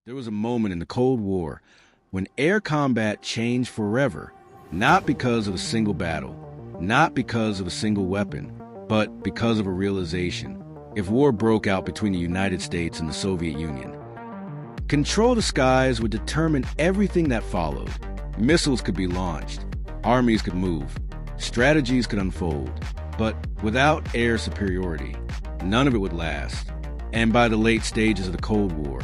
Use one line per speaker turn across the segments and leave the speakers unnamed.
There was a moment in the Cold War when air combat changed forever, not because of a single battle, not because of a single weapon, but because of a realization. If war broke out between the United States and the Soviet Union, control of the skies would determine everything that followed. Missiles could be launched, armies could move, strategies could unfold, but without air superiority, none of it would last. And by the late stages of the Cold War,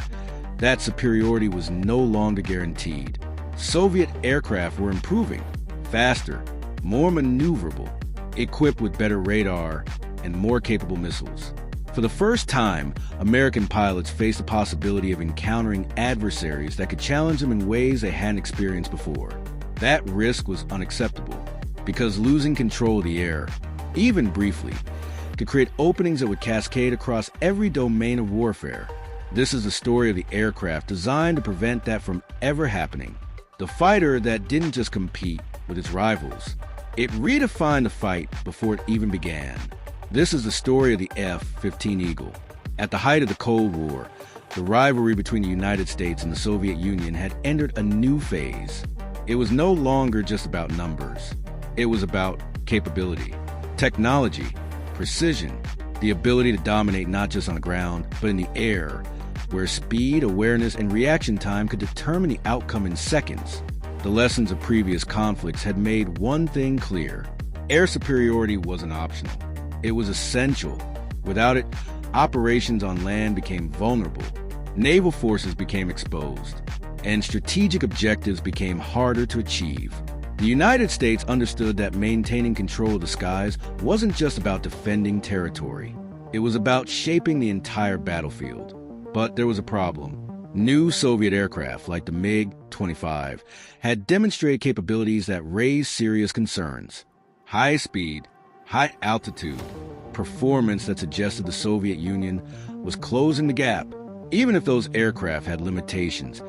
that superiority was no longer guaranteed. Soviet aircraft were improving, faster, more maneuverable, equipped with better radar and more capable missiles. For the first time, American pilots faced the possibility of encountering adversaries that could challenge them in ways they hadn't experienced before. That risk was unacceptable, because losing control of the air, even briefly, could create openings that would cascade across every domain of warfare. This is the story of the aircraft designed to prevent that from ever happening. The fighter that didn't just compete with its rivals, it redefined the fight before it even began. This is the story of the F-15 Eagle. At the height of the Cold War, the rivalry between the United States and the Soviet Union had entered a new phase. It was no longer just about numbers. It was about capability, technology, precision, the ability to dominate not just on the ground, but in the air, where speed, awareness, and reaction time could determine the outcome in seconds. The lessons of previous conflicts had made one thing clear: air superiority wasn't optional. It was essential. Without it, operations on land became vulnerable, naval forces became exposed, and strategic objectives became harder to achieve. The United States understood that maintaining control of the skies wasn't just about defending territory. It was about shaping the entire battlefield. But there was a problem. New Soviet aircraft, like the MiG-25, had demonstrated capabilities that raised serious concerns. High speed, high altitude, performance that suggested the Soviet Union was closing the gap. Even if those aircraft had limitations,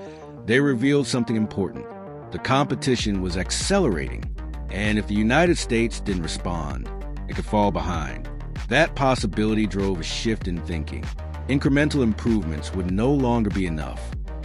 they revealed something important. The competition was accelerating, and if the United States didn't respond, it could fall behind. That possibility drove a shift in thinking. Incremental improvements would no longer be enough.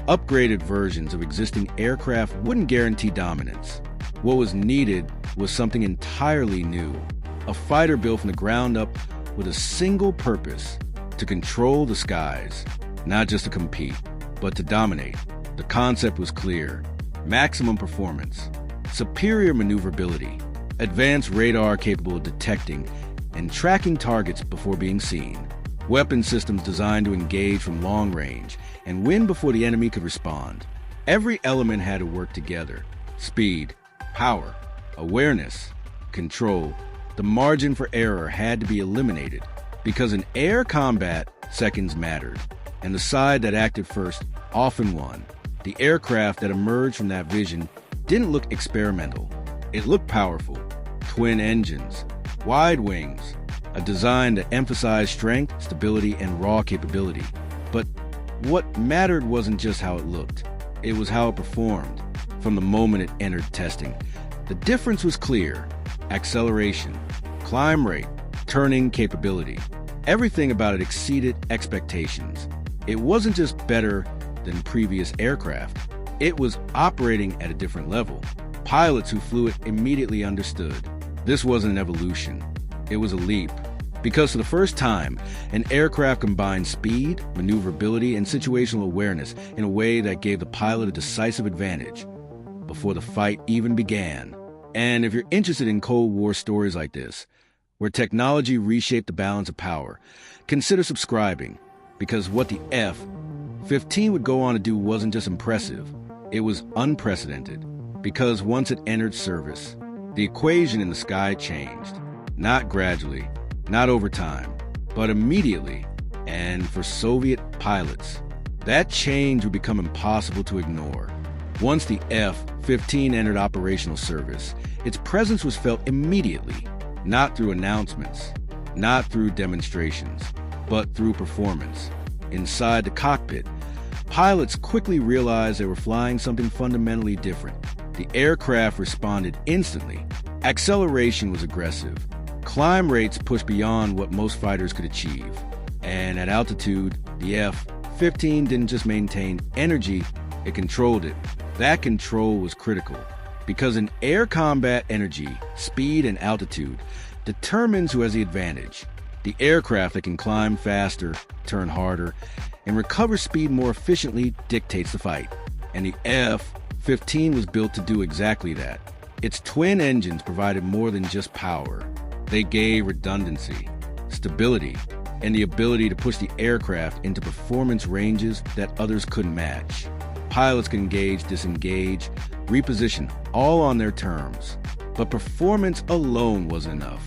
Upgraded versions of existing aircraft wouldn't guarantee dominance. What was needed was something entirely new. A fighter built from the ground up with a single purpose: to control the skies. Not just to compete, but to dominate. The concept was clear: maximum performance, superior maneuverability, advanced radar capable of detecting and tracking targets before being seen, weapon systems designed to engage from long range and win before the enemy could respond. Every element had to work together: speed, power, awareness, control. The margin for error had to be eliminated, because in air combat, seconds mattered, and the side that acted first often won. The aircraft that emerged from that vision didn't look experimental. It looked powerful. Twin engines, wide wings, a design that emphasized strength, stability, and raw capability. But what mattered wasn't just how it looked. It was how it performed. From the moment it entered testing, the difference was clear: acceleration, climb rate, turning capability. Everything about it exceeded expectations. It wasn't just better than previous aircraft. It was operating at a different level. Pilots who flew it immediately understood. This wasn't an evolution. It was a leap. Because for the first time, an aircraft combined speed, maneuverability, and situational awareness in a way that gave the pilot a decisive advantage before the fight even began. And if you're interested in Cold War stories like this, where technology reshaped the balance of power, consider subscribing, because what the F-15 would go on to do wasn't just impressive, it was unprecedented. Because once it entered service, the equation in the sky changed. Not gradually, not over time, but immediately. And for Soviet pilots, that change would become impossible to ignore. Once the F-15 entered operational service, its presence was felt immediately, not through announcements, not through demonstrations, but through performance. Inside the cockpit, pilots quickly realized they were flying something fundamentally different. The aircraft responded instantly. Acceleration was aggressive. Climb rates pushed beyond what most fighters could achieve. And at altitude, the F F-15 didn't just maintain energy, it controlled it. That control was critical, because in air combat, energy, speed, and altitude determines who has the advantage. The aircraft that can climb faster, turn harder, and recover speed more efficiently dictates the fight. And the F-15 was built to do exactly that. Its twin engines provided more than just power. They gave redundancy, stability, and the ability to push the aircraft into performance ranges that others couldn't match. Pilots could engage, disengage, reposition, all on their terms. But performance alone wasn't enough.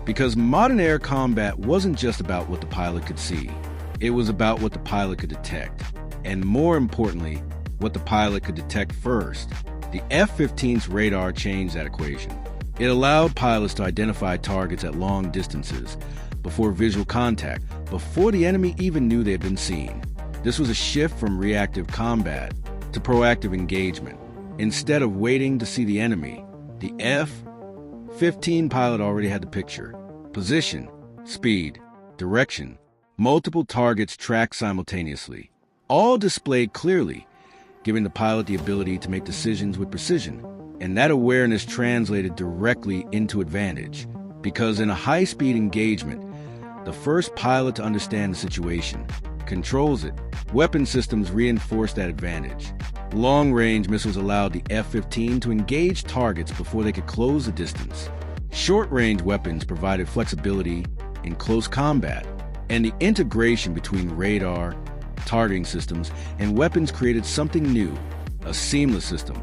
Because modern air combat wasn't just about what the pilot could see. It was about what the pilot could detect. And more importantly, what the pilot could detect first. The F-15's radar changed that equation. It allowed pilots to identify targets at long distances, before visual contact, before the enemy even knew they had been seen. This was a shift from reactive combat to proactive engagement. Instead of waiting to see the enemy, the F-15 pilot already had the picture. Position, speed, direction, multiple targets tracked simultaneously, all displayed clearly, giving the pilot the ability to make decisions with precision. And that awareness translated directly into advantage, because in a high-speed engagement, the first pilot to understand the situation controls it. Weapon systems reinforced that advantage. Long-range missiles allowed the F-15 to engage targets before they could close the distance. Short-range weapons provided flexibility in close combat, and the integration between radar, targeting systems, and weapons created something new, a seamless system,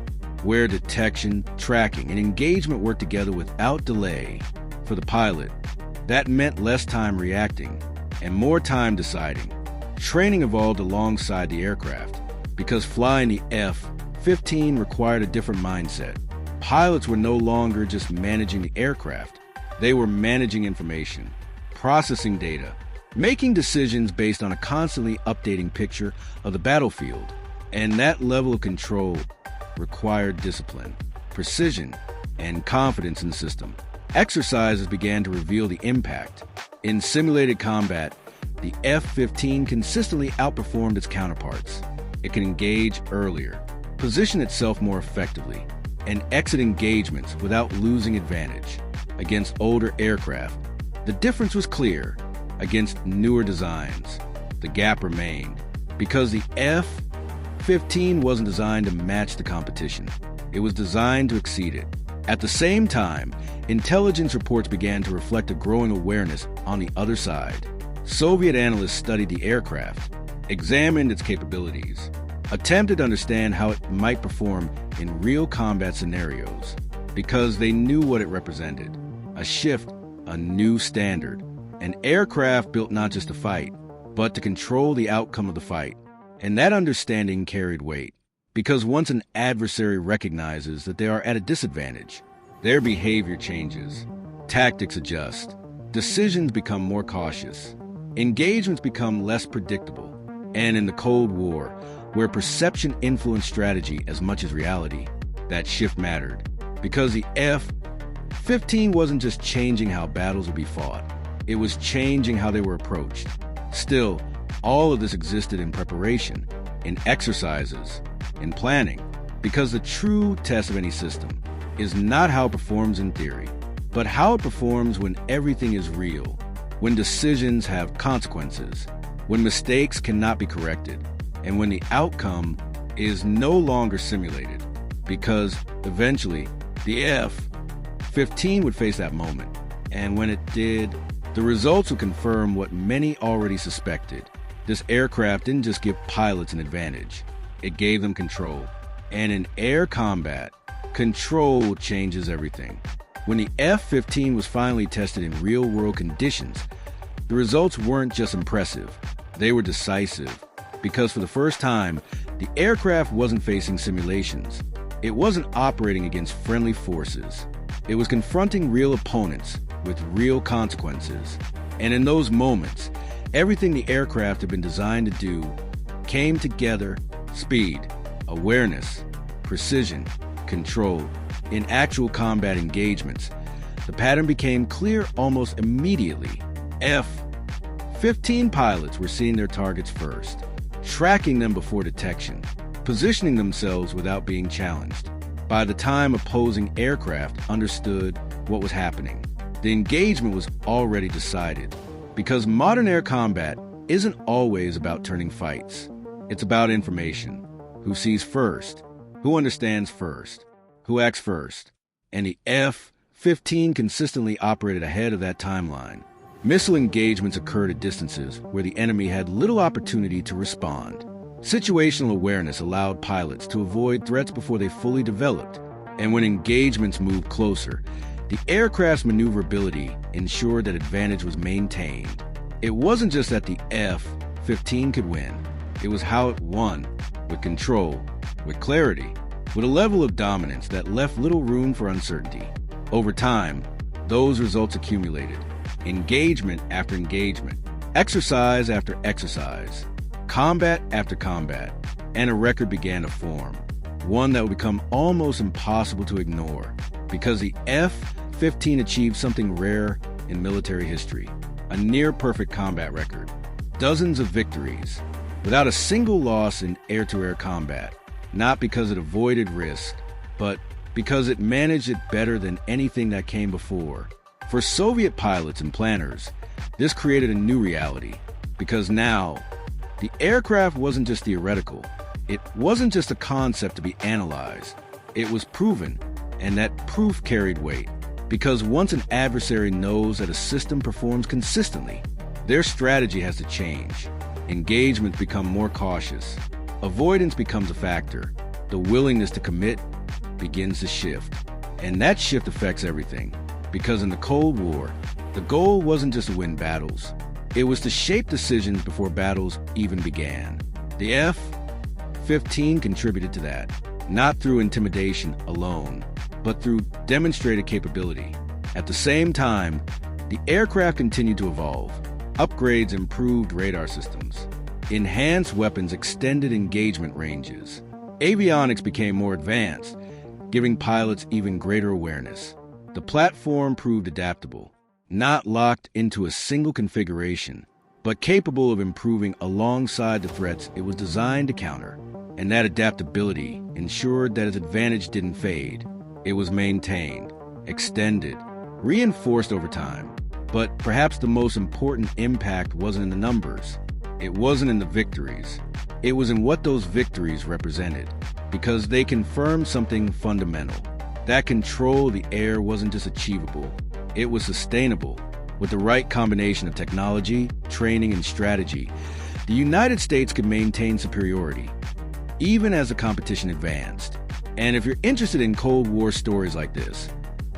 where detection, tracking, and engagement worked together without delay. For the pilot, that meant less time reacting and more time deciding. Training evolved alongside the aircraft, because flying the F-15 required a different mindset. Pilots were no longer just managing the aircraft. They were managing information, processing data, making decisions based on a constantly updating picture of the battlefield. And that level of control required discipline, precision, and confidence in the system. Exercises began to reveal the impact. In simulated combat, the F-15 consistently outperformed its counterparts. It could engage earlier, position itself more effectively, and exit engagements without losing advantage. Against older aircraft, the difference was clear. Against newer designs, the gap remained, because the F-15 wasn't designed to match the competition. It was designed to exceed it. At the same time, intelligence reports began to reflect a growing awareness on the other side. Soviet analysts studied the aircraft, examined its capabilities, attempted to understand how it might perform in real combat scenarios, because they knew what it represented: a shift, a new standard, an aircraft built not just to fight, but to control the outcome of the fight. And that understanding carried weight, because once an adversary recognizes that they are at a disadvantage, their behavior changes, tactics adjust, decisions become more cautious, engagements become less predictable. And in the Cold War, where perception influenced strategy as much as reality, that shift mattered, because the F-15 wasn't just changing how battles would be fought, it was changing how they were approached. Still, all of this existed in preparation, in exercises, in planning, because the true test of any system is not how it performs in theory, but how it performs when everything is real, when decisions have consequences, when mistakes cannot be corrected, and when the outcome is no longer simulated, because eventually the F-15 would face that moment, and when it did, the results would confirm what many already suspected. This aircraft didn't just give pilots an advantage, it gave them control. And in air combat, control changes everything. When the F-15 was finally tested in real-world conditions, the results weren't just impressive, they were decisive. Because for the first time, the aircraft wasn't facing simulations. It wasn't operating against friendly forces. It was confronting real opponents with real consequences. And in those moments, everything the aircraft had been designed to do came together: speed, awareness, precision, control. In actual combat engagements, the pattern became clear almost immediately. F-15 pilots were seeing their targets first. tracking them before detection, positioning themselves without being challenged. By the time opposing aircraft understood what was happening, the engagement was already decided. Because modern air combat isn't always about turning fights. It's about information. Who sees first? Who understands first? Who acts first? And the F-15 consistently operated ahead of that timeline. Missile engagements occurred at distances where the enemy had little opportunity to respond. Situational awareness allowed pilots to avoid threats before they fully developed. And when engagements moved closer, the aircraft's maneuverability ensured that advantage was maintained. It wasn't just that the F-15 could win. It was how it won, with control, with clarity, with a level of dominance that left little room for uncertainty. Over time, those results accumulated. Engagement after engagement, exercise after exercise, combat after combat, and a record began to form. One that would become almost impossible to ignore, because the F-15 achieved something rare in military history, a near-perfect combat record, dozens of victories, without a single loss in air-to-air combat, not because it avoided risk, but because it managed it better than anything that came before. For Soviet pilots and planners, this created a new reality, because now, the aircraft wasn't just theoretical. It wasn't just a concept to be analyzed. It was proven, and that proof carried weight. Because once an adversary knows that a system performs consistently, their strategy has to change. Engagements become more cautious. Avoidance becomes a factor. The willingness to commit begins to shift. And that shift affects everything. Because in the Cold War, the goal wasn't just to win battles. It was to shape decisions before battles even began. The F-15 contributed to that, not through intimidation alone, but through demonstrated capability. At the same time, the aircraft continued to evolve. Upgrades improved radar systems. Enhanced weapons extended engagement ranges. Avionics became more advanced, giving pilots even greater awareness. The platform proved adaptable, not locked into a single configuration, but capable of improving alongside the threats it was designed to counter. And that adaptability ensured that its advantage didn't fade. It was maintained, extended, reinforced over time. But perhaps the most important impact wasn't in the numbers. It wasn't in the victories. It was in what those victories represented, because they confirmed something fundamental. That control of the air wasn't just achievable. It was sustainable. With the right combination of technology, training, and strategy, the United States could maintain superiority, even as the competition advanced. And if you're interested in Cold War stories like this,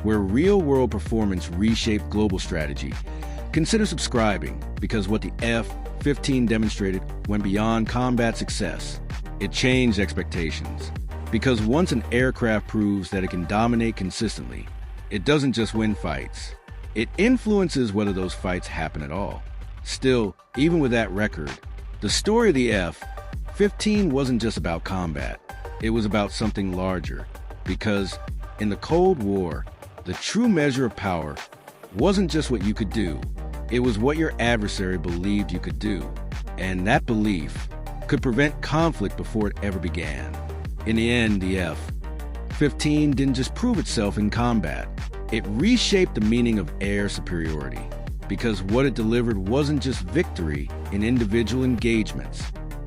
where real-world performance reshaped global strategy, consider subscribing, because what the F-15 demonstrated went beyond combat success. It changed expectations. Because once an aircraft proves that it can dominate consistently, it doesn't just win fights. It influences whether those fights happen at all. Still, even with that record, the story of the F-15 wasn't just about combat. It was about something larger. Because in the Cold War, the true measure of power wasn't just what you could do. It was what your adversary believed you could do. And that belief could prevent conflict before it ever began. In the end, the F-15 didn't just prove itself in combat. It reshaped the meaning of air superiority, because what it delivered wasn't just victory in individual engagements.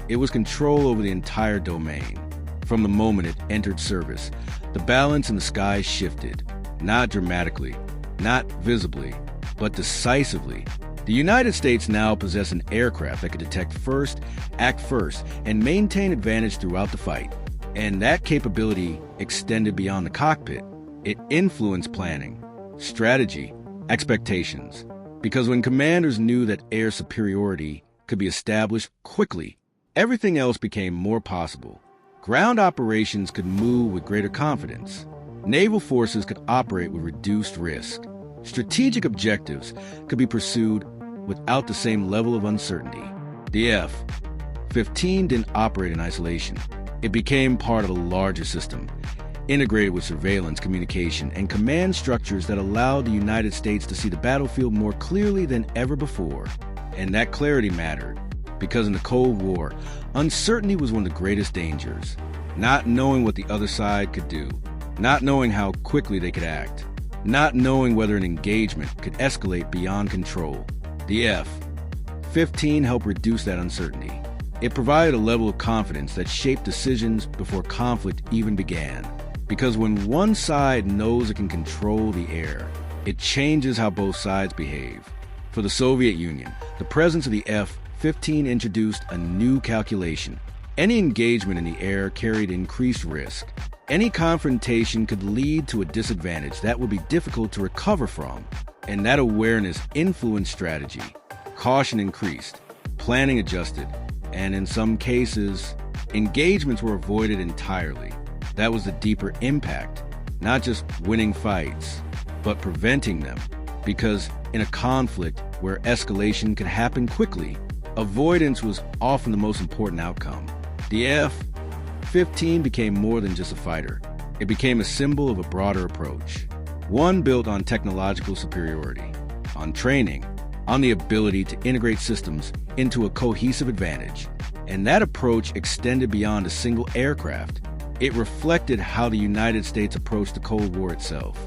It was control over the entire domain. From the moment it entered service, the balance in the sky shifted, not dramatically, not visibly, but decisively. The United States now possessed an aircraft that could detect first, act first, and maintain advantage throughout the fight. And that capability extended beyond the cockpit. It influenced planning, strategy, expectations. Because when commanders knew that air superiority could be established quickly, everything else became more possible. Ground operations could move with greater confidence. Naval forces could operate with reduced risk. Strategic objectives could be pursued without the same level of uncertainty. The F-15 didn't operate in isolation. It became part of a larger system, integrated with surveillance, communication, and command structures that allowed the United States to see the battlefield more clearly than ever before. And that clarity mattered, Because in the Cold War, uncertainty was one of the greatest dangers. Not knowing what the other side could do, not knowing how quickly they could act, not knowing whether an engagement could escalate beyond control. The F-15 helped reduce that uncertainty. It provided a level of confidence that shaped decisions before conflict even began. Because when one side knows it can control the air, it changes how both sides behave. For the Soviet Union, the presence of the F-15 introduced a new calculation. Any engagement in the air carried increased risk. Any confrontation could lead to a disadvantage that would be difficult to recover from. And that awareness influenced strategy. Caution increased, planning adjusted, and in some cases, engagements were avoided entirely. That was the deeper impact, not just winning fights, but preventing them. Because in a conflict where escalation could happen quickly, avoidance was often the most important outcome. The F-15 became more than just a fighter. It became a symbol of a broader approach. One built on technological superiority, on training, on the ability to integrate systems into a cohesive advantage. And that approach extended beyond a single aircraft. It reflected how the United States approached the Cold War itself.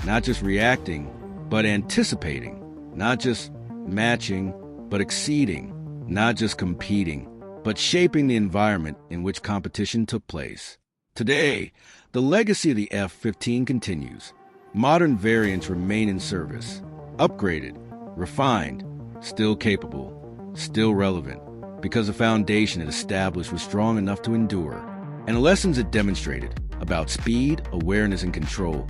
Not just reacting, but anticipating. Not just matching, but exceeding. Not just competing, but shaping the environment in which competition took place. Today, the legacy of the F-15 continues. Modern variants remain in service, upgraded, refined, still capable, still relevant, because the foundation it established was strong enough to endure. And the lessons it demonstrated about speed, awareness, and control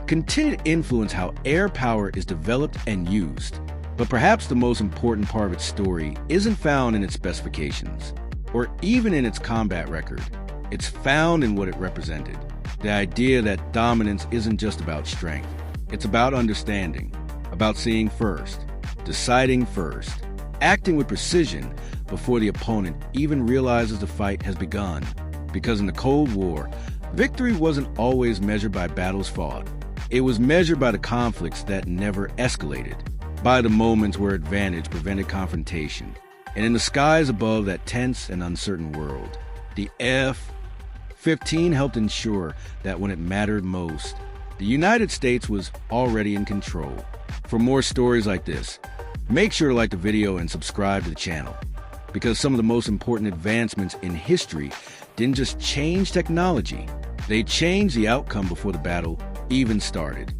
continue to influence how air power is developed and used. But perhaps the most important part of its story isn't found in its specifications, or even in its combat record. It's found in what it represented. The idea that dominance isn't just about strength. It's about understanding, about seeing first, deciding first, acting with precision before the opponent even realizes the fight has begun. Because in the Cold War, victory wasn't always measured by battles fought. It was measured by the conflicts that never escalated, by the moments where advantage prevented confrontation. And in the skies above that tense and uncertain world, the F-15 helped ensure that when it mattered most, the United States was already in control. For more stories like this, make sure to like the video and subscribe to the channel. Because some of the most important advancements in history didn't just change technology, they changed the outcome before the battle even started.